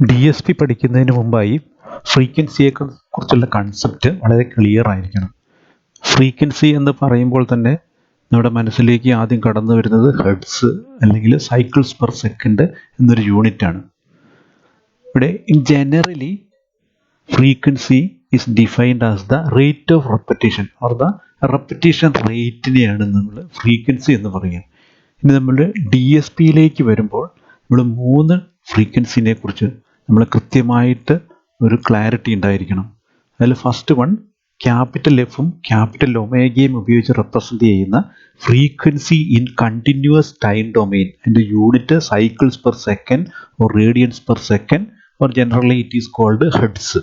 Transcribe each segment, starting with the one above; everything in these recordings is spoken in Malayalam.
DSP പഠിക്കുന്നതിന് മുമ്പായി ഫ്രീക്വൻസിയെ കുറിച്ചുള്ള കൺസെപ്റ്റ് വളരെ ക്ലിയർ ആയിരിക്കണം. ഫ്രീക്വൻസി എന്ന് പറയുമ്പോൾ തന്നെ നമ്മുടെ മനസ്സിലേക്ക് ആദ്യം കടന്നു വരുന്നത് ഹെർട്സ് അല്ലെങ്കിൽ സൈക്കിൾസ് പെർ സെക്കൻഡ് എന്നൊരു യൂണിറ്റ് ആണ്. ഇവിടെ generally frequency is defined as the rate of repetition or the repetition റേറ്റിനെയാണ് നമ്മൾ ഫ്രീക്വൻസി എന്ന് പറയുക. ഇനി നമ്മൾ DSPയിലേക്ക് വരുമ്പോൾ നമ്മൾ 3 ഫ്രീക്വൻസിനെ കുറിച്ച് നമ്മൾ കൃത്യമായിട്ട് ഒരു ക്ലാരിറ്റി ഉണ്ടായിരിക്കണം. അതിൽ ഫസ്റ്റ് വൺ ക്യാപിറ്റൽ എഫും ക്യാപിറ്റൽ ഒമേഗയും ഉപയോഗിച്ച് റെപ്രസെൻ്റ് ചെയ്യുന്ന frequency in continuous time domain. അതിൻ്റെ unit cycles per second or radians per second or generally it is called hertz.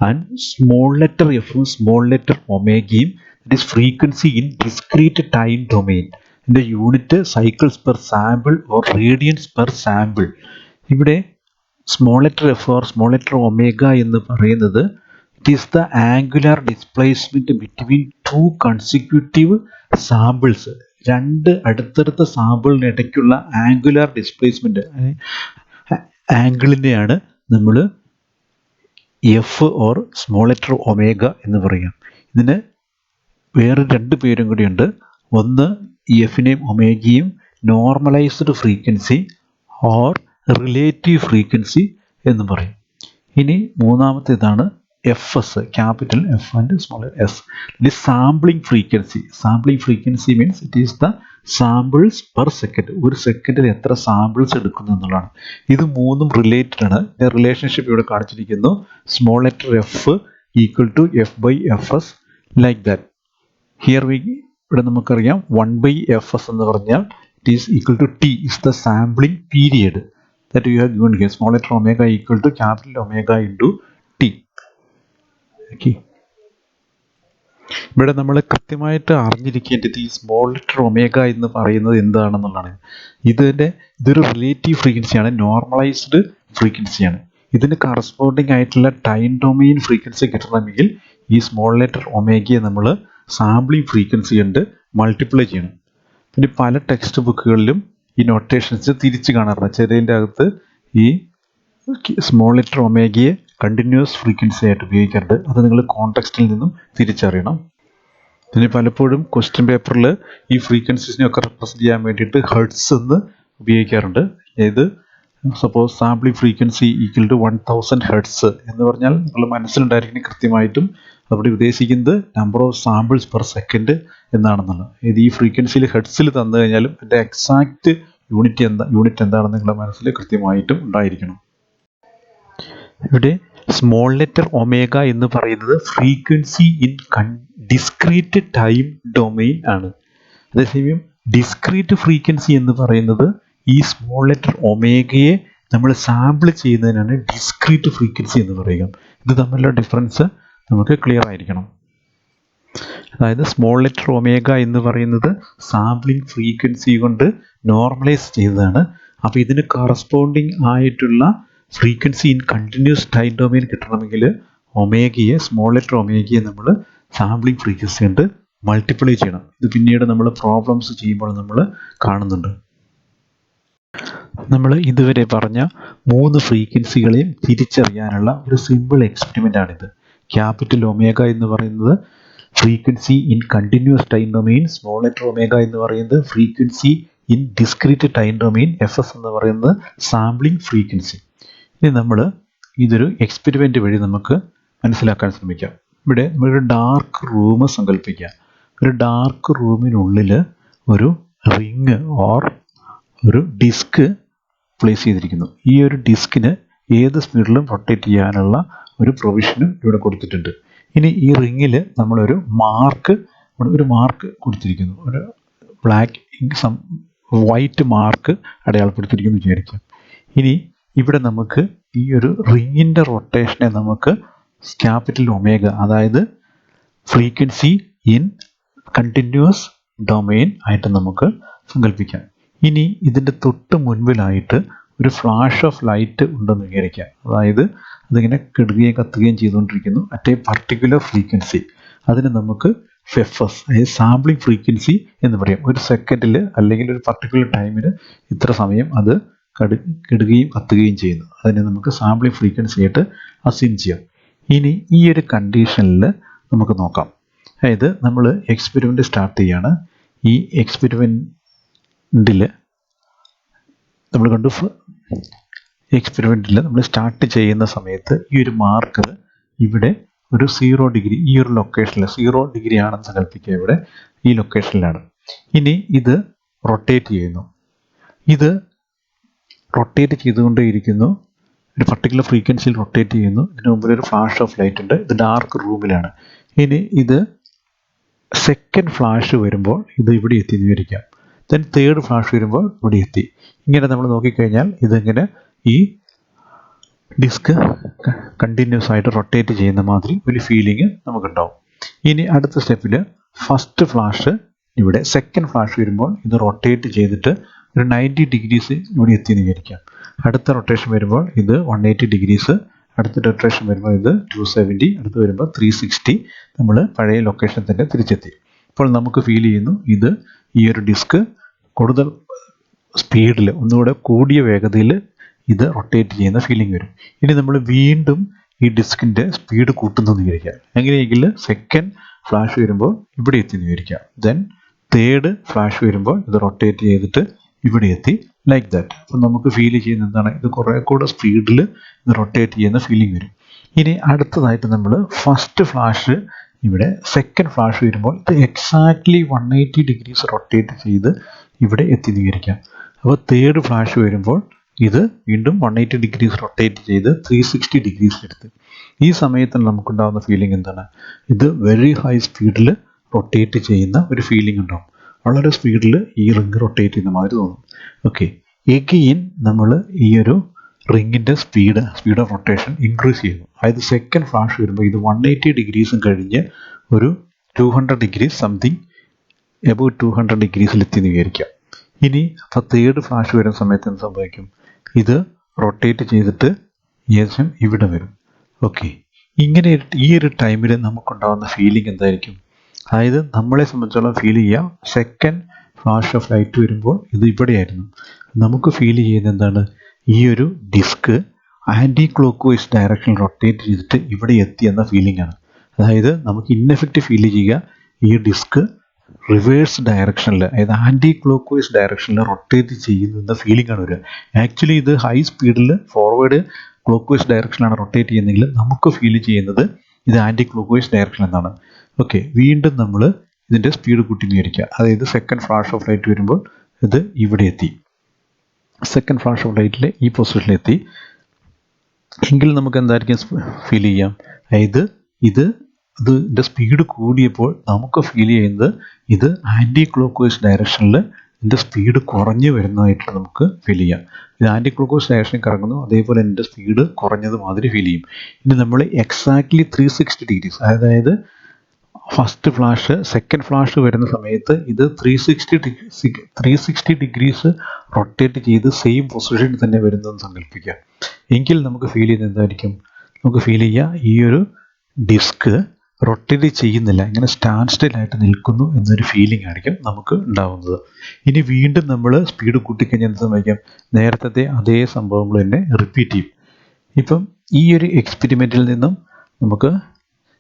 And small letter എഫും സ്മോൾ ലെറ്റർ ഒമേഗയും it is frequency in discrete time domain. ഇതിൻ്റെ unit cycles per sample or radians per sample. ഇവിടെ small letter F or small letter omega എന്ന് പറയുന്നത് it is the angular displacement between 2 consecutive samples. 2 അടുത്തടുത്ത സാമ്പിളിന് ഇടയ്ക്കുള്ള ആംഗുലാർ ഡിസ്പ്ലേസ്മെൻറ്റ് ആംഗിളിനെയാണ് നമ്മൾ F or small letter omega എന്ന് പറയാം. ഇതിന് വേറെ 2 പേരും കൂടിയുണ്ട്. ഒന്ന് എഫിനെയും ഒമേഗയും normalised frequency or relative frequency എന്ന് പറയും. ഇനി മൂന്നാമത്തേതാണ് FS, capital F and small S. ഇത് sampling frequency. Sampling frequency means it is the samples per second. ഒരു സെക്കൻഡിൽ എത്ര സാമ്പിൾസ് എടുക്കുന്നു എന്നുള്ളതാണ്. ഇത് മൂന്നും റിലേറ്റഡ് ആണ്. റിലേഷൻഷിപ്പ് ഇവിടെ കാണിച്ചിരിക്കുന്നു. Small letter F equal to F/Fs like that. Here ഇവിടെ നമുക്കറിയാം 1/Fs എന്ന് പറഞ്ഞാൽ it is equal to T is the sampling period that you have given here. Small letter omega equal to capital omega into T. Okay. ഇവിടെ നമ്മൾ കൃത്യമായിട്ട് അറിഞ്ഞിരിക്കേണ്ടത് ഈ സ്മോൾ ലെറ്റർ ഒമേഗ എന്ന് പറയുന്നത് എന്താണെന്നുള്ളതാണ്. ഇതൊരു റിലേറ്റീവ് ഫ്രീക്വൻസിയാണ്, നോർമലൈസ്ഡ് ഫ്രീക്വൻസിയാണ്. ഇതിന് കറസ്പോണ്ടിങ് ആയിട്ടുള്ള ടൈം ഡൊമെയിൻ ഫ്രീക്വൻസി കിട്ടണമെങ്കിൽ ഈ സ്മോൾ ലെറ്റർ ഒമേഗയെ നമ്മൾ സാമ്പിളിംഗ് ഫ്രീക്വൻസി കൊണ്ട് മൾട്ടിപ്ലൈ ചെയ്യണം. പിന്നെ പല ടെക്സ്റ്റ് ബുക്കുകളിലും ഈ നൊട്ടേഷൻസ് തിരിച്ച് കാണാറുണ്ട്. ചെറിയതിൻ്റെ അകത്ത് ഈ സ്മോൾ ലെറ്റർ ഒമേഗയെ കണ്ടിന്യൂസ് ഫ്രീക്വൻസി ആയിട്ട് ഉപയോഗിക്കാറുണ്ട്. അത് നിങ്ങൾ കോണ്ടെക്സ്റ്റിൽ നിന്നും തിരിച്ചറിയണം. പിന്നെ പലപ്പോഴും ക്വസ്റ്റ്യൻ പേപ്പറിൽ ഈ ഫ്രീക്വൻസീസിനെയൊക്കെ റെപ്രസെൻ്റ് ചെയ്യാൻ വേണ്ടിയിട്ട് ഹെർട്സ് എന്ന് ഉപയോഗിക്കാറുണ്ട്. അതായത് suppose sampling frequency equal to 1000 hertz എന്ന് പറഞ്ഞാൽ നിങ്ങൾ മനസ്സിലുണ്ടായിരിക്കണം കൃത്യമായിട്ടും അവിടെ ഉദ്ദേശിക്കുന്നത് number of samples per second എന്നാണെന്നുള്ളത്. ഇത് ഈ ഫ്രീക്വൻസിയിൽ ഹെർട്സിൽ തന്നു കഴിഞ്ഞാലും അതിൻ്റെ എക്സാക്റ്റ് യൂണിറ്റ് എന്താണെന്ന് നിങ്ങളുടെ മനസ്സിൽ കൃത്യമായിട്ടും ഉണ്ടായിരിക്കണം. ഇവിടെ സ്മോൾ ലെറ്റർ ഒമേഗ എന്ന് പറയുന്നത് frequency in discrete time domain ആണ്. അതേസമയം ഡിസ്ക്രീറ്റ് ഫ്രീക്വൻസി എന്ന് പറയുന്നത് ഈ സ്മോൾ ലെറ്റർ ഒമേഗയെ നമ്മൾ സാമ്പിൾ ചെയ്യുന്നതിനാണ് ഡിസ്ക്രീറ്റ് ഫ്രീക്വൻസി എന്ന് പറയുക. ഇത് തമ്മിലുള്ള ഡിഫറൻസ് നമുക്ക് ക്ലിയർ ആയിരിക്കണം. അതായത് സ്മോൾ ലെറ്റർ ഒമേഗ എന്ന് പറയുന്നത് സാമ്പിളിംഗ് ഫ്രീക്വൻസി കൊണ്ട് നോർമലൈസ് ചെയ്തതാണ്. അപ്പോൾ ഇതിന് കറസ്പോണ്ടിങ് ആയിട്ടുള്ള frequency in continuous time domain കിട്ടണമെങ്കിൽ സ്മോൾ ലെറ്റർ ഒമേഗയെ നമ്മൾ സാമ്പിളിംഗ് ഫ്രീക്വൻസി കൊണ്ട് മൾട്ടിപ്ലൈ ചെയ്യണം. ഇത് പിന്നീട് നമ്മൾ പ്രോബ്ലംസ് ചെയ്യുമ്പോൾ നമ്മൾ കാണുന്നുണ്ട്. നമ്മൾ ഇതുവരെ പറഞ്ഞ 3 ഫ്രീക്വൻസികളെയും തിരിച്ചറിയാനുള്ള ഒരു സിമ്പിൾ എക്സ്പെരിമെൻ്റ് ആണിത്. ക്യാപിറ്റൽ ഒമേഗ എന്ന് പറയുന്നത് frequency in continuous time domain, small letter omega എന്ന് പറയുന്നത് frequency in discrete time domain, FS എന്ന് പറയുന്നത് സാമ്പിളിംഗ് ഫ്രീക്വൻസി. ഇനി നമ്മൾ ഇതൊരു എക്സ്പെരിമെൻ്റ് വഴി നമുക്ക് മനസ്സിലാക്കാൻ ശ്രമിക്കാം. ഇവിടെ നമ്മളൊരു ഡാർക്ക് റൂം സങ്കല്പിക്കുക. ഒരു ഡാർക്ക് റൂമിനുള്ളിൽ ഒരു റിങ് ഓർ ഒരു ഡിസ്ക് പ്ലേസ് ചെയ്തിരിക്കുന്നു. ഈ ഒരു ഡിസ്കിന് ഏത് സ്പീഡിലും റൊട്ടേറ്റ് ചെയ്യാനുള്ള ഒരു പ്രൊവിഷനും ഇവിടെ കൊടുത്തിട്ടുണ്ട്. ഇനി ഈ റിങ്ങിൽ നമ്മളൊരു മാർക്ക് കൊടുത്തിരിക്കുന്നു. ഒരു വൈറ്റ് മാർക്ക് അടയാളപ്പെടുത്തിയിരിക്കുന്നു വിചാരിക്കാം. ഇനി ഇവിടെ നമുക്ക് ഈ ഒരു റിങ്ങിൻ്റെ റൊട്ടേഷനെ നമുക്ക് ക്യാപിറ്റൽ ഒമേഗ, അതായത് ഫ്രീക്വൻസി ഇൻ കണ്ടിന്യൂസ് ഡൊമെയിൻ ആയിട്ട് നമുക്ക് സങ്കല്പിക്കാം. ഇനി ഇതിൻ്റെ തൊട്ട് മുൻപിലായിട്ട് ഒരു ഫ്ലാഷ് ഓഫ് ലൈറ്റ് ഉണ്ടെന്ന് വിചാരിക്കാം. അതായത് അതിങ്ങനെ കെടുകയും കത്തുകയും ചെയ്തുകൊണ്ടിരിക്കുന്നു അറ്റ് എ പർട്ടിക്കുലർ ഫ്രീക്വൻസി. അതിന് നമുക്ക് FS, അതായത് സാമ്പിളിംഗ് ഫ്രീക്വൻസി എന്ന് പറയാം. ഒരു സെക്കൻഡിൽ അല്ലെങ്കിൽ ഒരു പർട്ടിക്കുലർ ടൈമിന് ഇത്ര സമയം അത് കെടുകയും കത്തുകയും ചെയ്യുന്നു. അതിനെ നമുക്ക് സാമ്പിളിംഗ് ഫ്രീക്വൻസി ആയിട്ട് അസ്യൂം ചെയ്യാം. ഇനി ഈ ഒരു കണ്ടീഷനിൽ നമുക്ക് നോക്കാം. അതായത് നമ്മൾ എക്സ്പെരിമെൻ്റ് സ്റ്റാർട്ട് ചെയ്യാണ്. ഈ എക്സ്പെരിമെൻറ്റിൽ നമ്മൾ കണ്ടു, എക്സ്പെരിമെൻറ്റിൽ നമ്മൾ സ്റ്റാർട്ട് ചെയ്യുന്ന സമയത്ത് ഈ ഒരു മാർക്കർ ഇവിടെ ഒരു 0 ഡിഗ്രി, ഈ ഒരു ലൊക്കേഷനിൽ 0 ഡിഗ്രി ആണെന്ന് സങ്കല്പിക്കുക. ഇവിടെ ഈ ലൊക്കേഷനിലാണ്. ഇനി ഇത് റൊട്ടേറ്റ് ചെയ്യുന്നു. ഇത് റൊട്ടേറ്റ് ചെയ്തുകൊണ്ടേയിരിക്കുന്നു. ഒരു പർട്ടിക്കുലർ ഫ്രീക്വൻസിയിൽ റൊട്ടേറ്റ് ചെയ്യുന്നു. ഇതിന് മുമ്പിൽ ഒരു ഫ്ലാഷ് ഓഫ് ലൈറ്റ് ഉണ്ട്. ഇത് ഡാർക്ക് റൂമിലാണ്. ഇനി ഇത് സെക്കൻഡ് ഫ്ലാഷ് വരുമ്പോൾ ഇത് ഇവിടെ എത്തി എന്ന് വിചാരിക്കാം. ദെൻ തേർഡ് ഫ്ലാഷ് വരുമ്പോൾ ഇവിടെ എത്തി. ഇങ്ങനെ നമ്മൾ നോക്കിക്കഴിഞ്ഞാൽ ഇതിങ്ങനെ ഈ ഡിസ്ക് കണ്ടിന്യൂസ് ആയിട്ട് റൊട്ടേറ്റ് ചെയ്യുന്ന മാതിരി ഒരു ഫീലിംഗ് നമുക്കുണ്ടാവും. ഇനി അടുത്ത സ്റ്റെപ്പിൽ ഫസ്റ്റ് ഫ്ലാഷ് ഇവിടെ, സെക്കൻഡ് ഫ്ലാഷ് വരുമ്പോൾ ഇത് റൊട്ടേറ്റ് ചെയ്തിട്ട് ഒരു 90 ഡിഗ്രീസ് ഇവിടെ എത്തിയെന്ന് വിചാരിക്കാം. അടുത്ത റൊട്ടേഷൻ വരുമ്പോൾ ഇത് 180 ഡിഗ്രീസ്, അടുത്ത റൊട്ടേഷൻ വരുമ്പോൾ ഇത് 270, അടുത്ത് വരുമ്പോൾ 360. നമ്മൾ പഴയ ലൊക്കേഷൻ തന്നെ തിരിച്ചെത്തി. അപ്പോൾ നമുക്ക് ഫീൽ ചെയ്യുന്നു ഇത് ഈ ഒരു ഡിസ്ക് കൂടുതൽ സ്പീഡിൽ, ഒന്നുകൂടെ കൂടിയ വേഗതയിൽ ഇത് റൊട്ടേറ്റ് ചെയ്യുന്ന ഫീലിംഗ് വരും. ഇനി നമ്മൾ വീണ്ടും ഈ ഡിസ്കിൻ്റെ സ്പീഡ് കൂട്ടുന്നു എന്ന് വിചാരിക്കാം. എങ്ങനെയെങ്കിൽ സെക്കൻഡ് ഫ്ലാഷ് വരുമ്പോൾ ഇവിടെ എത്തി എന്ന് വിചാരിക്കാം. ദെൻ തേർഡ് ഫ്ലാഷ് വരുമ്പോൾ ഇത് റൊട്ടേറ്റ് ചെയ്തിട്ട് ഇവിടെ എത്തി, ലൈക്ക് ദാറ്റ്. അപ്പോൾ നമുക്ക് ഫീൽ ചെയ്യുന്ന എന്താണ്, ഇത് കുറേ കൂടെ സ്പീഡിൽ ഇത് റൊട്ടേറ്റ് ചെയ്യുന്ന ഫീലിംഗ് വരും. ഇനി അടുത്തതായിട്ട് നമ്മൾ ഫസ്റ്റ് ഫ്ലാഷ് ഇവിടെ, സെക്കൻഡ് ഫ്ലാഷ് വരുമ്പോൾ ഇത് എക്സാക്ട്ലി 180 ഡിഗ്രീസ് റൊട്ടേറ്റ് ചെയ്ത് ഇവിടെ എത്തി എന്ന് വിചാരിക്കാം. അപ്പോൾ തേർഡ് ഫ്ലാഷ് വരുമ്പോൾ ഇത് വീണ്ടും 180 ഡിഗ്രീസ് റൊട്ടേറ്റ് ചെയ്ത് 360 ഡിഗ്രീസ് എടുത്ത്. ഈ സമയത്ത് നമുക്കുണ്ടാകുന്ന ഫീലിംഗ് എന്താണ്, ഇത് വെരി ഹൈ സ്പീഡിൽ റൊട്ടേറ്റ് ചെയ്യുന്ന ഒരു ഫീലിംഗ് ഉണ്ടാവും. വളരെ സ്പീഡിൽ ഈ റിങ് റൊട്ടേറ്റ് ചെയ്യുന്ന മാതിരി തോന്നും. ഓക്കെ, എഗെയിൻ നമ്മൾ ഈ ഒരു റിങ്ങിൻ്റെ സ്പീഡ് ഓഫ് റൊട്ടേഷൻ ഇൻക്രീസ് ചെയ്യുന്നു. അതായത് സെക്കൻഡ് ഫ്ലാഷ് വരുമ്പോൾ ഇത് 180 ഡിഗ്രീസും കഴിഞ്ഞ് ഒരു 200 ഡിഗ്രീസ് സംതിങ്, എബൌട്ട് 200 ഡിഗ്രീസിൽ എത്തിയെന്ന് വിചാരിക്കാം. ഇനി അപ്പോൾ തേർഡ് ഫ്ലാഷ് വരുന്ന സമയത്ത് എന്ത് സംഭവിക്കും, ഇത് റൊട്ടേറ്റ് ചെയ്തിട്ട് ഏകദേശം ഇവിടെ വരും. ഓക്കെ, ഇങ്ങനെ ഈ ഒരു ടൈമിൽ നമുക്കുണ്ടാകുന്ന ഫീലിംഗ് എന്തായിരിക്കും, അതായത് നമ്മളെ സംബന്ധിച്ചോളം ഫീൽ ചെയ്യാം സെക്കൻഡ് ഫ്ലാഷ് ഓഫ് ലൈറ്റ് വരുമ്പോൾ ഇത് ഇവിടെയായിരുന്നു. നമുക്ക് ഫീൽ ചെയ്യുന്നത് എന്താണ്, ഈ ഒരു ഡിസ്ക് ആൻറ്റി ക്ലോക്ക് വൈസ് ഡയറക്ഷനിൽ റൊട്ടേറ്റ് ചെയ്തിട്ട് ഇവിടെ എത്തി എന്ന ഫീലിംഗ് ആണ്. അതായത് നമുക്ക് ഇൻഎഫക്റ്റ് ഫീൽ ചെയ്യുക ഈ ഡിസ്ക് റിവേഴ്സ് ഡയറക്ഷനിൽ, അതായത് ആൻറ്റി ക്ലോക്ക് വൈസ് ഡയറക്ഷനിൽ റൊട്ടേറ്റ് ചെയ്യുന്നു എന്ന ഫീലിംഗ് ആണ് വരിക. ആക്ച്വലി ഇത് ഹൈ സ്പീഡിൽ ഫോർവേഡ് ക്ലോക്ക് വൈസ് ഡയറക്ഷനിലാണ് റൊട്ടേറ്റ് ചെയ്യുന്നതെങ്കിൽ നമുക്ക് ഫീൽ ചെയ്യുന്നത് ഇത് ആൻറ്റി ക്ലോക്ക് വൈസ് ഡയറക്ഷൻ എന്നാണ്. ഓക്കെ, വീണ്ടും നമ്മൾ ഇതിൻ്റെ സ്പീഡ് കൂട്ടി വിചാരിക്കുക. അതായത് സെക്കൻഡ് ഫ്ലാഷ് ഓഫ് ലൈറ്റ് വരുമ്പോൾ ഇത് ഇവിടെ എത്തി, സെക്കൻഡ് ഫ്ലാഷ് ഓഫ് ലൈറ്റിൽ ഈ പൊസിഷനിലെത്തി എങ്കിൽ നമുക്ക് എന്തായിരിക്കും ഫീൽ ചെയ്യാം, അതായത് ഇതിൻ്റെ സ്പീഡ് കൂടിയപ്പോൾ നമുക്ക് ഫീൽ ചെയ്യുന്നത് ഇത് ആൻറ്റി ക്ലോക്ക് വൈസ് ഡയറക്ഷനിൽ ഇതിൻ്റെ സ്പീഡ് കുറഞ്ഞു വരുന്നതായിട്ട് നമുക്ക് ഫീൽ ചെയ്യാം. ഇത് ആൻറ്റി ക്ലോക്ക് വൈസ് ഡയറക്ഷനിൽ കറങ്ങുന്നു, അതേപോലെ എൻ്റെ സ്പീഡ് കുറഞ്ഞത് മാതിരി ഫീൽ ചെയ്യും. ഇനി നമ്മൾ എക്സാക്ട്ലി 360 ഡിഗ്രീസ്, അതായത് ഫസ്റ്റ് ഫ്ലാഷ് സെക്കൻഡ് ഫ്ലാഷ് വരുന്ന സമയത്ത് ഇത് 360 ഡിഗ്രീസ് റൊട്ടേറ്റ് ചെയ്ത് സെയിം പൊസിഷനിൽ തന്നെ വരുന്നതെന്ന് സങ്കല്പിക്കുക. എങ്കിൽ നമുക്ക് ഫീൽ ചെയ്യുന്നത് എന്തായിരിക്കും, നമുക്ക് ഫീൽ ചെയ്യുക ഈ ഒരു ഡിസ്ക് റൊട്ടേറ്റ് ചെയ്യുന്നില്ല, ഇങ്ങനെ സ്റ്റാൻഡ് സ്റ്റിലായിട്ട് നിൽക്കുന്നു എന്നൊരു ഫീലിംഗ് ആയിരിക്കും നമുക്ക് ഉണ്ടാവുന്നത്. ഇനി വീണ്ടും നമ്മൾ സ്പീഡ് കൂട്ടിക്കഴിഞ്ഞാൽ എന്ത് സംഭവിക്കാം, നേരത്തെ അതേ സംഭവങ്ങൾ തന്നെ റിപ്പീറ്റ് ചെയ്യും. ഇപ്പം ഈ ഒരു എക്സ്പെരിമെൻറ്റിൽ നിന്നും നമുക്ക്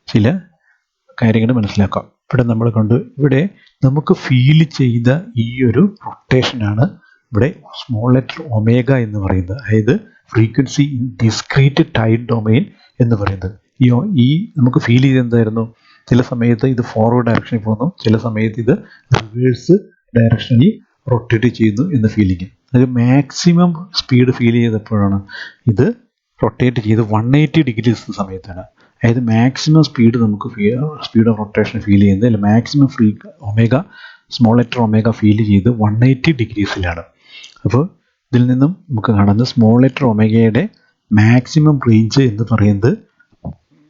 ചില കാര്യങ്ങൾ മനസ്സിലാക്കാം. ഇവിടെ നമുക്ക് ഫീൽ ചെയ്ത ഈ ഒരു റൊട്ടേഷനാണ് ഇവിടെ സ്മോൾ ലെറ്റർ ഒമേഗ എന്ന് പറയുന്നത്, അതായത് frequency in discrete time domain എന്ന് പറയുന്നത്. ഈ നമുക്ക് ഫീൽ ചെയ്ത് എന്തായിരുന്നു, ചില സമയത്ത് ഇത് ഫോർവേഡ് ഡയറക്ഷനിൽ പോകുന്നു, ചില സമയത്ത് ഇത് റിവേഴ്സ് ഡയറക്ഷനിൽ റൊട്ടേറ്റ് ചെയ്യുന്നു എന്ന ഫീലിംഗ്. അത് മാക്സിമം സ്പീഡ് ഫീൽ ചെയ്തപ്പോഴാണ്, ഇത് റൊട്ടേറ്റ് ചെയ്ത് 180 ഡിഗ്രീസ് സമയത്താണ്. അതായത് മാക്സിമം സ്പീഡ് നമുക്ക് സ്പീഡ് ഓഫ് റൊട്ടേഷൻ ഫീൽ ചെയ്യുന്നത്, അല്ല maximum omega small letter omega feel ചെയ്ത് 180 ഡിഗ്രീസിലാണ്. അപ്പോൾ ഇതിൽ നിന്നും നമുക്ക് കാണുന്നത് സ്മോൾ ലെറ്റർ ഒമേഗയുടെ മാക്സിമം റേഞ്ച് എന്ന് പറയുന്നത്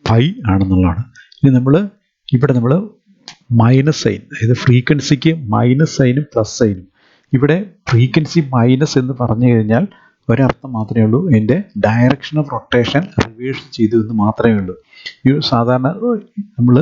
പൈ ആണെന്നുള്ളതാണ്. ഇനി നമ്മൾ മൈനസ് സൈൻ, അതായത് ഫ്രീക്വൻസിക്ക് മൈനസ് സൈനും പ്ലസ് സൈനും, ഇവിടെ ഫ്രീക്വൻസി മൈനസ് എന്ന് പറഞ്ഞു കഴിഞ്ഞാൽ ഒരർത്ഥം മാത്രമേ ഉള്ളൂ, എൻ്റെ ഡയറക്ഷൻ ഓഫ് റൊട്ടേഷൻ റിവേഴ്സ് ചെയ്തു എന്ന് മാത്രമേ ഉള്ളൂ. ഈ സാധാരണ നമ്മൾ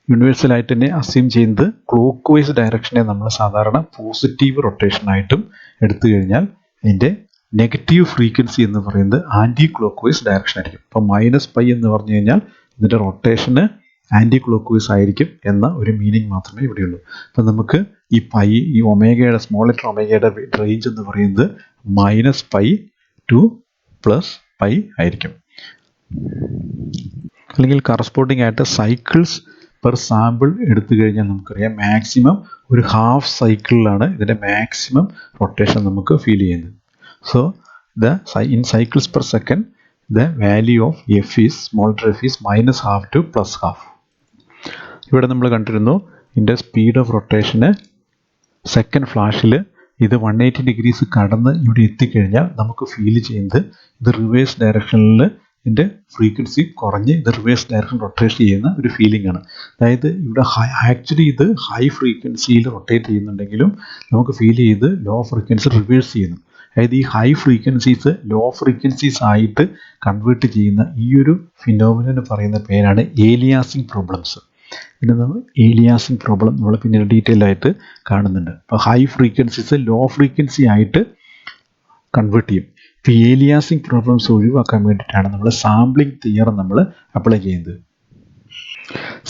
യൂണിവേഴ്സലായിട്ട് തന്നെ അസ്യൂം ചെയ്യുന്നത് ക്ലോക്ക് വൈസ് ഡയറക്ഷനെ നമ്മൾ സാധാരണ പോസിറ്റീവ് റൊട്ടേഷനായിട്ടും എടുത്തു കഴിഞ്ഞാൽ അതിൻ്റെ നെഗറ്റീവ് ഫ്രീക്വൻസി എന്ന് പറയുന്നത് ആൻറ്റി ക്ലോക്ക് വൈസ് ഡയറക്ഷൻ ആയിരിക്കും. അപ്പോൾ -π എന്ന് പറഞ്ഞു കഴിഞ്ഞാൽ ഇതിൻ്റെ റൊട്ടേഷന് ആൻറ്റി ക്ലോക്ക് വൈസ് ആയിരിക്കും എന്ന ഒരു മീനിങ് മാത്രമേ ഇവിടെയുള്ളൂ. അപ്പം നമുക്ക് ഈ പൈ, ഈ ഒമേഗയുടെ, സ്മോൾ ലെറ്റർ ഒമേഗയുടെ റേഞ്ച് എന്ന് പറയുന്നത് -π to +π ആയിരിക്കും. അല്ലെങ്കിൽ കറസ്പോണ്ടിങ് ആയിട്ട് സൈക്കിൾസ് പെർ സാമ്പിൾ എടുത്തു കഴിഞ്ഞാൽ നമുക്കറിയാം മാക്സിമം ഒരു ഹാഫ് സൈക്കിളിലാണ് ഇതിൻ്റെ മാക്സിമം റൊട്ടേഷൻ നമുക്ക് ഫീൽ ചെയ്യുന്നത്. So in cycles per second the value of f is, small letter f is -half to +half. ഇവിടെ നമ്മൾ കണ്ടിരുന്നു ഇതിൻ്റെ സ്പീഡ് ഓഫ് റൊട്ടേഷന് സെക്കൻഡ് ഫ്ലാഷിൽ ഇത് 180 ഡിഗ്രീസ് കടന്ന് ഇവിടെ എത്തിക്കഴിഞ്ഞാൽ നമുക്ക് ഫീൽ ചെയ്യുന്നത് ഇത് റിവേഴ്സ് ഡയറക്ഷനിൽ ഇതിൻ്റെ ഫ്രീക്വൻസി കുറഞ്ഞ് ഇത് റിവേഴ്സ് ഡയറക്ഷൻ റൊട്ടേറ്റ് ചെയ്യുന്ന ഒരു ഫീലിംഗ് ആണ്. അതായത് ഇവിടെ ആക്ച്വലി ഇത് ഹൈ ഫ്രീക്വൻസിയിൽ റൊട്ടേറ്റ് ചെയ്യുന്നുണ്ടെങ്കിലും നമുക്ക് ഫീൽ ചെയ്ത് ലോ ഫ്രീക്വൻസി റിവേഴ്സ് ചെയ്യുന്നു. അതായത് ഈ ഹൈ ഫ്രീക്വൻസീസ് ലോ ഫ്രീക്വൻസീസ് ആയിട്ട് കൺവേർട്ട് ചെയ്യുന്ന ഈ ഒരു ഫിനോമിനന് പറയുന്ന പേരാണ് ഏലിയാസിങ് പ്രോബ്ലംസ്. പിന്നെ നമ്മൾ ഏലിയാസിങ് പ്രോബ്ലം നമ്മൾ പിന്നീട് ഡീറ്റെയിൽ ആയിട്ട് കാണുന്നുണ്ട്. അപ്പോൾ ഹൈ ഫ്രീക്വൻസീസ് ലോ ഫ്രീക്വൻസി ആയിട്ട് കൺവേർട്ട് ചെയ്യും. ഇപ്പോൾ ഏലിയാസിങ് പ്രോബ്ലംസ് ഒഴിവാക്കാൻ വേണ്ടിയിട്ടാണ് നമ്മൾ സാമ്പിളിംഗ് തിയറം നമ്മൾ അപ്ലൈ ചെയ്യുന്നത്.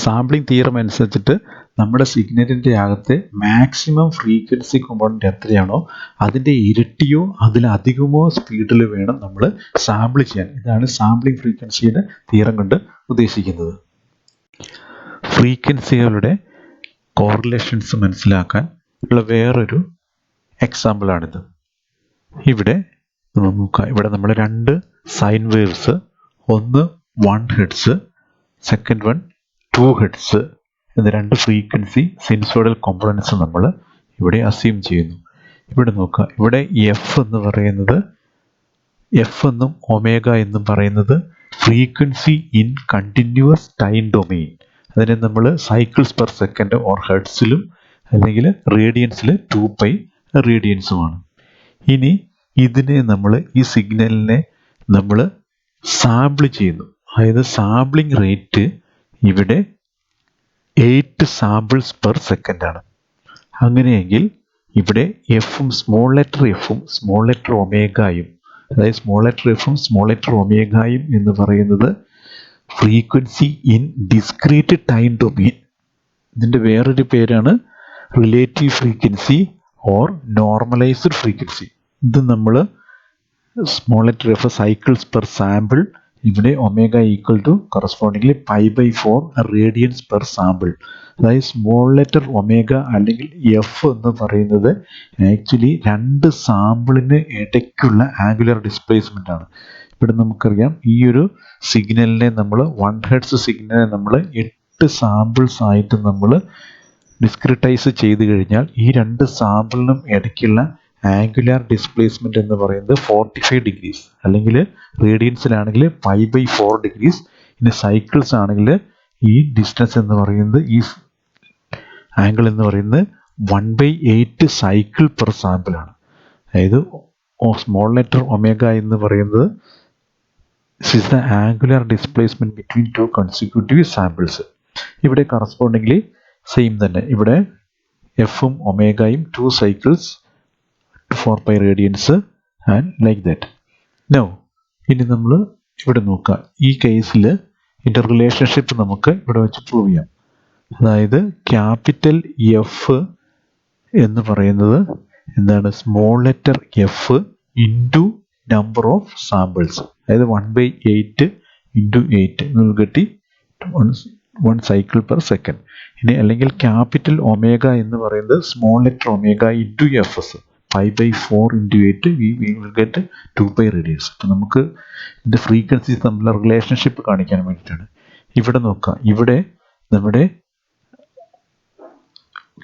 സാമ്പിളിംഗ് തിയറം അനുസരിച്ചിട്ട് നമ്മുടെ സിഗ്നലിൻ്റെ അകത്തെ മാക്സിമം ഫ്രീക്വൻസി കോമ്പോണൻറ്റ് എത്രയാണോ അതിൻ്റെ ഇരട്ടിയോ അതിലധികമോ സ്പീഡിൽ വേണം നമ്മൾ സാമ്പിൾ ചെയ്യാൻ. ഇതാണ് സാമ്പിളിംഗ് ഫ്രീക്വൻസിയുടെ തിയറം കൊണ്ട് ഉദ്ദേശിക്കുന്നത്. ഫ്രീക്വൻസികളുടെ കോറിലേഷൻസ് മനസ്സിലാക്കാൻ ഉള്ള വേറൊരു എക്സാമ്പിളാണിത്. ഇവിടെ നമ്മൾ 2 സൈൻ വേവ്സ്, ഒന്ന് 1 ഹെർട്സ്, സെക്കൻഡ് വൺ 2 ഹെർട്സ് എന്ന 2 ഫ്രീക്വൻസി സിനുസോയ്ഡൽ കോമ്പണൻസ് നമ്മൾ ഇവിടെ അസ്യൂം ചെയ്യുന്നു. ഇവിടെ നോക്കുക, ഇവിടെ എഫ് എന്ന് പറയുന്നത്, എഫ് എന്നും ഒമേഗ എന്നും പറയുന്നത് frequency in continuous time domain. അതിനെ നമ്മൾ സൈക്കിൾസ് പെർ സെക്കൻഡ് ഓർ ഹെർട്സിലും അല്ലെങ്കിൽ റേഡിയൻസിൽ 2π റേഡിയൻസുമാണ്. ഇനി ഇതിനെ നമ്മൾ, ഈ സിഗ്നലിനെ നമ്മൾ സാമ്പിൾ ചെയ്യുന്നു. അതായത് സാമ്പിളിംഗ് റേറ്റ് ഇവിടെ 8 സാമ്പിൾസ് പെർ സെക്കൻഡ് ആണ്. അങ്ങനെയെങ്കിൽ ഇവിടെ എഫും സ്മോൾ ലെറ്റർ എഫും സ്മോൾ ലെറ്റർ ഒമേഗയും, അതായത് സ്മോൾ ലെറ്റർ എഫും സ്മോൾ ലെറ്റർ ഒമേഗയും എന്ന് പറയുന്നത് frequency in discrete time domain. ഇതിൻ്റെ വേറൊരു പേരാണ് relative frequency or normalised frequency. ഇത് നമ്മൾ small letter F cycles per sample, ഇവിടെ omega equal to correspondingly π/4 radians per sample. അതായത് സ്മോൾ ലെറ്റർ ഒമേഗ അല്ലെങ്കിൽ എഫ് എന്ന് പറയുന്നത് ആക്ച്വലി 2 സാമ്പിളിന് ഇടയ്ക്കുള്ള ആംഗുലർ ഡിസ്പ്ലേസ്മെൻ്റ് ആണ്. ഇവിടെ നമുക്കറിയാം ഈ ഒരു സിഗ്നലിനെ നമ്മൾ 1 ഹെർട്സ് സിഗ്നലിനെ നമ്മൾ 8 സാമ്പിൾസ് ആയിട്ട് നമ്മൾ ഡിസ്ക്രിറ്റൈസ് ചെയ്ത് കഴിഞ്ഞാൽ ഈ 2 സാമ്പിളിനും ഇടയ്ക്കുള്ള ആംഗുലാർ ഡിസ്പ്ലേസ്മെൻറ്റ് എന്ന് പറയുന്നത് 45 ഡിഗ്രീസ്, അല്ലെങ്കിൽ റേഡിയൻസിലാണെങ്കിൽ π/4 ഡിഗ്രീസ്. ഇനി സൈക്കിൾസ് ആണെങ്കിൽ ഈ ഡിസ്റ്റൻസ് എന്ന് പറയുന്നത്, ഈ ആംഗിൾ എന്ന് പറയുന്നത് 1/8 സൈക്കിൾ പെർ സാമ്പിളാണ്. അതായത് സ്മോൾ ലെറ്റർ ഒമേഗ എന്ന് പറയുന്നത് is the angular displacement between 2 consecutive samples. ഇവിടെ കറസ്പോണ്ടിംഗ്ലി സെയിം തന്നെ, ഇവിടെ എഫും ഒമേഗയും 2 cycles 4π radians and like that. No, ഇനി നമ്മൾ ഇവിടെ നോക്കുക, ഈ കേസിൽ ഇതിൻ്റെ റിലേഷൻഷിപ്പ് നമുക്ക് ഇവിടെ വെച്ച് പ്രൂവ് ചെയ്യാം. അതായത് ക്യാപിറ്റൽ എഫ് എന്ന് പറയുന്നത് എന്താണ്, small letter F into number of samples, അതായത് 1/8 into 8 will get 1 cycle per second. ഇനി അല്ലെങ്കിൽ ക്യാപിറ്റൽ ഒമേഗ എന്ന് പറയുന്നത് small letter omega into F S, π/4 into 8 we will get 2π radians. അപ്പം നമുക്ക് ഇതിൻ്റെ ഫ്രീക്വൻസീസ് തമ്മിലുള്ള റിലേഷൻഷിപ്പ് കാണിക്കാൻ വേണ്ടിയിട്ടാണ്. ഇവിടെ നോക്കുക, ഇവിടെ നമ്മുടെ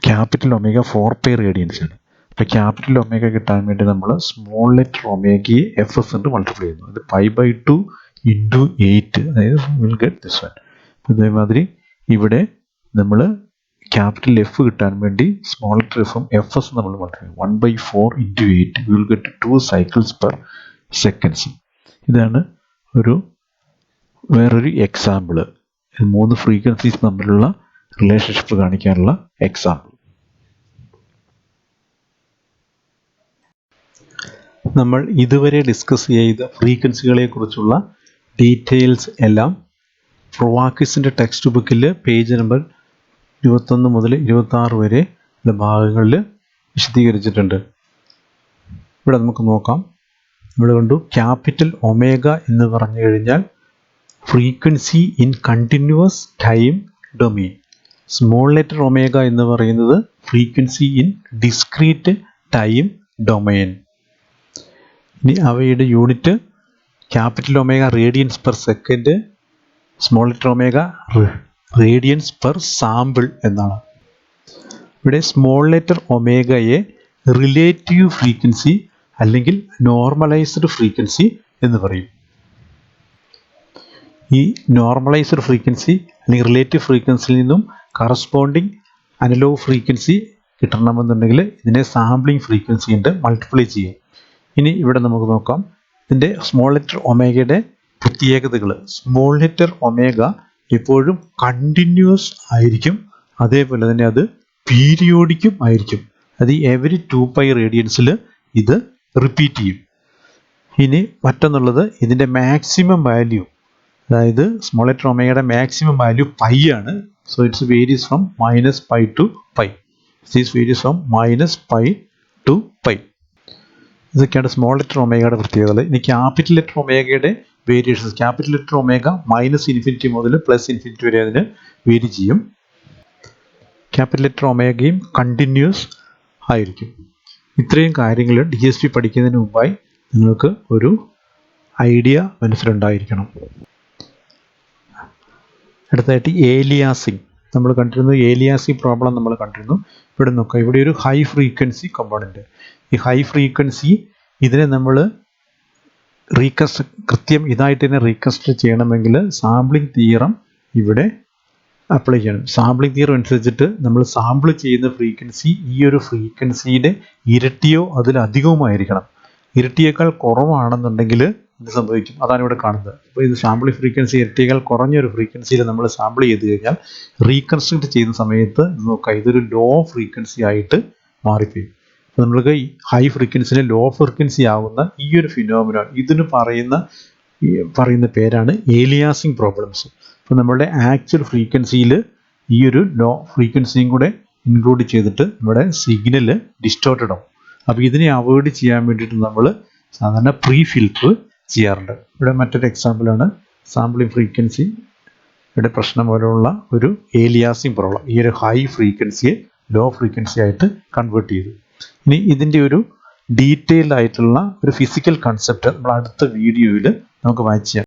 ക്യാപിറ്റൽ ഒമേഗ 4π റേഡിയൻസ് ആണ്. അപ്പോൾ ക്യാപിറ്റൽ ഒമേഗ കിട്ടാൻ വേണ്ടി നമ്മൾ സ്മോൾ ലെറ്റർ ഒമേഗയെ എഫ് എസ് കൊണ്ട് മൾട്ടിപ്ലൈ ചെയ്യുന്നു. അത് π/2 ഇൻറ്റു 8, അതായത് വിൽ ഗെറ്റ് ദിസ് വൺ. അതേമാതിരി ഇവിടെ നമ്മൾ ക്യാപിറ്റൽ എഫ് കിട്ടാൻ വേണ്ടി സ്മോൾ ലെറ്റർ എഫും എഫ് എസ് നമ്മൾ മൾട്ടിപ്ലൈ ചെയ്യും. 1/4 into 8 will get 2 cycles per seconds. ഇതാണ് വേറൊരു എക്സാമ്പിള്, 3 ഫ്രീക്വൻസീസ് തമ്മിലുള്ള റിലേഷൻഷിപ്പ് കാണിക്കാനുള്ള എക്സാമ്പിൾ. നമ്മൾ ഇതുവരെ ഡിസ്കസ് ചെയ്ത ഫ്രീക്വൻസികളെക്കുറിച്ചുള്ള ഡീറ്റെയിൽസ് എല്ലാം പ്രൊവാക്കിസിൻ്റെ ടെക്സ്റ്റ് ബുക്കിൽ പേജ് നമ്പർ 21 മുതൽ 26 വരെ ഭാഗങ്ങളിൽ വിശദീകരിച്ചിട്ടുണ്ട്. ഇവിടെ നമുക്ക് നോക്കാം. ഇവിടെ കണ്ടു ക്യാപിറ്റൽ ഒമേഗ എന്ന് പറഞ്ഞു കഴിഞ്ഞാൽ frequency in continuous time domain. Small letter omega എന്ന് പറയുന്നത് frequency in discrete time domain. ഇനി അവയുടെ unit capital omega radians per second, small letter omega radians per sample എന്നാണ്. ഇവിടെ സ്മോൾ ലെറ്റർ ഒമേഗയെ റിലേറ്റീവ് ഫ്രീക്വൻസി അല്ലെങ്കിൽ നോർമലൈസ്ഡ് ഫ്രീക്വൻസി എന്ന് പറയും. ഈ നോർമലൈസ്ഡ് ഫ്രീക്വൻസി അല്ലെങ്കിൽ റിലേറ്റീവ് ഫ്രീക്വൻസിയിൽ നിന്നും കറസ്പോണ്ടിങ് അനലോഗ് ഫ്രീക്വൻസി കിട്ടണമെന്നുണ്ടെങ്കിൽ ഇതിനെ സാമ്പിളിംഗ് ഫ്രീക്വൻസി കൊണ്ട് മൾട്ടിപ്ലൈ ചെയ്യും. ഇനി ഇവിടെ നമുക്ക് നോക്കാം ഇതിൻ്റെ സ്മോൾ ലെറ്റർ ഒമേഗയുടെ പ്രത്യേകതകൾ. സ്മോൾ ലെറ്റർ ഒമേഗ എപ്പോഴും കണ്ടിന്യൂസ് ആയിരിക്കും, അതേപോലെ തന്നെ അത് പീരിയോഡിക്കും ആയിരിക്കും. അത് എവരി 2π റേഡിയൻസിൽ ഇത് റിപ്പീറ്റ് ചെയ്യും. ഇനി മറ്റൊന്നുള്ളത് ഇതിൻ്റെ മാക്സിമം വാല്യൂ, അതായത് സ്മോൾ ലെറ്റർ ഒമേഗയുടെ മാക്സിമം വാല്യൂ പൈ ആണ്. So it's varies from -π to π. This varies from -π to π. ഇതൊക്കെയാണ് സ്മോൾ ലെറ്റർ ഒമേഗയുടെ പ്രത്യേകതകൾ. ഇനി ക്യാപിറ്റൽ ലെറ്റർ ഒമേഗയുടെ വേരിയേഷൻസ്. ക്യാപിറ്റൽ ലെറ്റർ ഒമേഗ -∞ മുതൽ +∞ വരെ അതിന് വേരി ചെയ്യും. ക്യാപിറ്റൽ ലെറ്റർ ഒമേഗയും കണ്ടിന്യൂസ് ആയിരിക്കും. ഇത്രയും കാര്യങ്ങൾ DSP പഠിക്കുന്നതിന് മുമ്പായി നിങ്ങൾക്ക് ഒരു ഐഡിയ മനസ്സിലുണ്ടായിരിക്കണം. അടുത്തതായിട്ട് ഏലിയാസിങ് നമ്മൾ കണ്ടിരുന്നു. ഏലിയാസിങ് പ്രോബ്ലം നമ്മൾ കണ്ടിരുന്നു. ഇവിടെ നോക്കാം, ഇവിടെ ഒരു ഹൈ ഫ്രീക്വൻസി കമ്പോണൻറ്റ്. ഈ ഹൈ ഫ്രീക്വൻസി ഇതിനെ നമ്മൾ കൃത്യം ഇതായിട്ട് തന്നെ റീകൺസ്ട്രക്ട് ചെയ്യണമെങ്കിൽ സാമ്പിളിംഗ് തിയറം ഇവിടെ അപ്ലൈ ചെയ്യണം. സാമ്പിളിംഗ് തിയറം അനുസരിച്ചിട്ട് നമ്മൾ സാമ്പിൾ ചെയ്യുന്ന ഫ്രീക്വൻസി ഈ ഒരു ഫ്രീക്വൻസിയുടെ ഇരട്ടിയോ അതിലധികവുമായിരിക്കണം. ഇരട്ടിയേക്കാൾ കുറവാണെന്നുണ്ടെങ്കിൽ ഇത് സംഭവിക്കും. അതാണ് ഇവിടെ കാണുന്നത്. അപ്പോൾ ഇത് സാമ്പിളിംഗ് ഫ്രീക്വൻസി ഇരട്ടിയേക്കാൾ കുറഞ്ഞൊരു ഫ്രീക്വൻസിയിൽ നമ്മൾ സാമ്പിൾ ചെയ്ത് കഴിഞ്ഞാൽ റീകൺസ്ട്രക്ട് ചെയ്യുന്ന സമയത്ത് ഇത് നോക്കാം, ഇതൊരു ലോ ഫ്രീക്വൻസി ആയിട്ട് മാറിപ്പോയി. അപ്പോൾ നമ്മൾക്ക് ഹൈ ഫ്രീക്വൻസിനെ ലോ ഫ്രീക്വൻസി ആവുന്ന ഈ ഒരു ഫിനോമിനോൺ ഇതിന് പറയുന്ന പേരാണ് ഏലിയാസിങ് പ്രോബ്ലംസ്. അപ്പോൾ നമ്മളുടെ ആക്ച്വൽ ഫ്രീക്വൻസിയിൽ ഈ ഒരു ലോ ഫ്രീക്വൻസിയും കൂടെ ഇൻക്ലൂഡ് ചെയ്തിട്ട് നമ്മുടെ സിഗ്നൽ ഡിസ്റ്റോർട്ടഡ് ആവും. അപ്പോൾ ഇതിനെ അവോയ്ഡ് ചെയ്യാൻ വേണ്ടിയിട്ട് നമ്മൾ സാധാരണ പ്രീ ഫിൽറ്റർ ചെയ്യാറുണ്ട്. ഇവിടെ മറ്റൊരു എക്സാമ്പിളാണ് സാമ്പിളിംഗ് ഫ്രീക്വൻസി ഇവിടെ പ്രശ്നം പോലെയുള്ള ഒരു ഏലിയാസിങ് പ്രോബ്ലം. ഈ ഒരു ഹൈ ഫ്രീക്വൻസിയെ ലോ ഫ്രീക്വൻസി ആയിട്ട് കൺവേർട്ട് ചെയ്തു. ഇനി ഇതിൻ്റെ ഒരു ഡീറ്റെയിൽഡ് ആയിട്ടുള്ള ഒരു ഫിസിക്കൽ കൺസെപ്റ്റ് നമ്മൾ അടുത്ത വീഡിയോയിൽ നമുക്ക് വായിച്ച് ചെയ്യാം.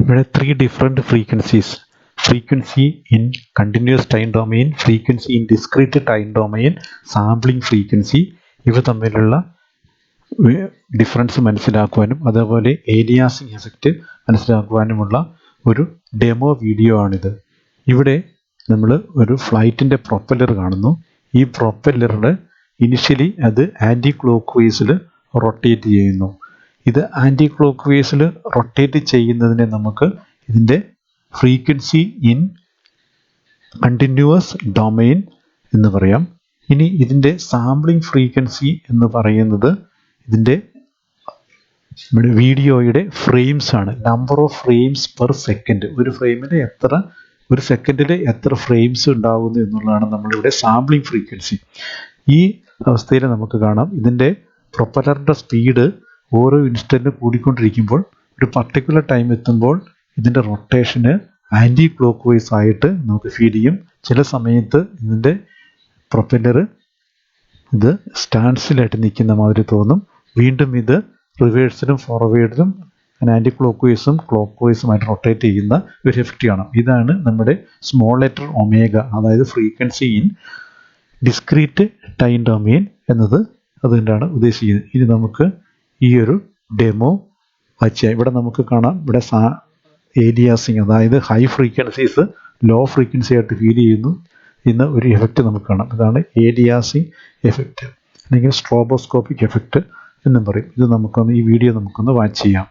ഇവിടെ 3 different frequencies: frequency in continuous time domain, frequency in discrete time domain, sampling frequency. ഇവ തമ്മിലുള്ള ഡിഫറൻസ് മനസ്സിലാക്കുവാനും അതേപോലെ ഏലിയാസിങ് എഫക്റ്റ് മനസ്സിലാക്കുവാനുമുള്ള ഒരു ഡെമോ വീഡിയോ ആണിത്. ഇവിടെ നമ്മൾ ഒരു ഫ്ലൈറ്റിൻ്റെ പ്രൊപ്പല്ലർ കാണുന്നു. ഈ പ്രൊപ്പല്ലറുടെ ഇനിഷ്യലി അത് ആൻറ്റി ക്ലോക്ക് വൈസിൽ റൊട്ടേറ്റ് ചെയ്യുന്നു. ഇത് ആൻറ്റി ക്ലോക്ക് വൈസിൽ റൊട്ടേറ്റ് ചെയ്യുന്നതിനെ നമുക്ക് ഇതിൻ്റെ ഫ്രീക്വൻസി ഇൻ കണ്ടിന്യൂവസ് ഡൊമെയിൻ എന്ന് പറയാം. ഇനി ഇതിൻ്റെ സാമ്പിളിംഗ് ഫ്രീക്വൻസി എന്ന് പറയുന്നത് ഇതിൻ്റെ വീഡിയോയുടെ ഫ്രെയിംസ് ആണ്. Number of frames per second. ഒരു സെക്കൻഡിൽ എത്ര ഫ്രെയിംസ് ഉണ്ടാകുന്നു എന്നുള്ളതാണ് നമ്മളിവിടെ സാമ്പിളിംഗ് ഫ്രീക്വൻസി. ഈ അവസ്ഥയിൽ നമുക്ക് കാണാം ഇതിൻ്റെ പ്രൊപ്പല്ലറിൻ്റെ സ്പീഡ് ഓരോ ഇൻസ്റ്റൻറ്റ് കൂടിക്കൊണ്ടിരിക്കുമ്പോൾ ഒരു പർട്ടിക്കുലർ ടൈം എത്തുമ്പോൾ ഇതിൻ്റെ റൊട്ടേഷന് ആൻറ്റി ക്ലോക്ക് വൈസ് ആയിട്ട് നമുക്ക് ഫീൽ ചെയ്യും. ചില സമയത്ത് ഇതിൻ്റെ പ്രൊപ്പല്ലർ ഇത് സ്റ്റാൻഡ്സിലായിട്ട് നിൽക്കുന്ന മാതിരി തോന്നും. വീണ്ടും ഇത് റിവേഴ്സിലും ഫോർവേഡിലും ആൻറ്റി ക്ലോക്ക് വൈസും ക്ലോക്ക് വൈസുമായിട്ട് റൊട്ടേറ്റ് ചെയ്യുന്ന ഒരു എഫക്റ്റ് കാണാം. ഇതാണ് നമ്മുടെ സ്മോൾ ലെറ്റർ ഒമേഗ, അതായത് frequency in discrete time domain എന്നത് അതുകൊണ്ടാണ് ഉദ്ദേശിക്കുന്നത്. ഇനി നമുക്ക് ഈ ഒരു ഡെമോ വായിക്കാം. ഇവിടെ നമുക്ക് കാണാം, ഇവിടെ ഏലിയാസിങ്, അതായത് ഹൈ ഫ്രീക്വൻസീസ് ലോ ഫ്രീക്വൻസി ആയിട്ട് ഫീൽ ചെയ്യുന്നു എന്ന ഒരു എഫക്റ്റ് നമുക്ക് കാണാം. ഇതാണ് ഏലിയാസിങ് എഫക്റ്റ് അല്ലെങ്കിൽ സ്ട്രോബോസ്കോപ്പിക് എഫക്റ്റ് എന്നും പറയും. ഇത് ഈ വീഡിയോ നമുക്കൊന്ന് വാച്ച് ചെയ്യാം.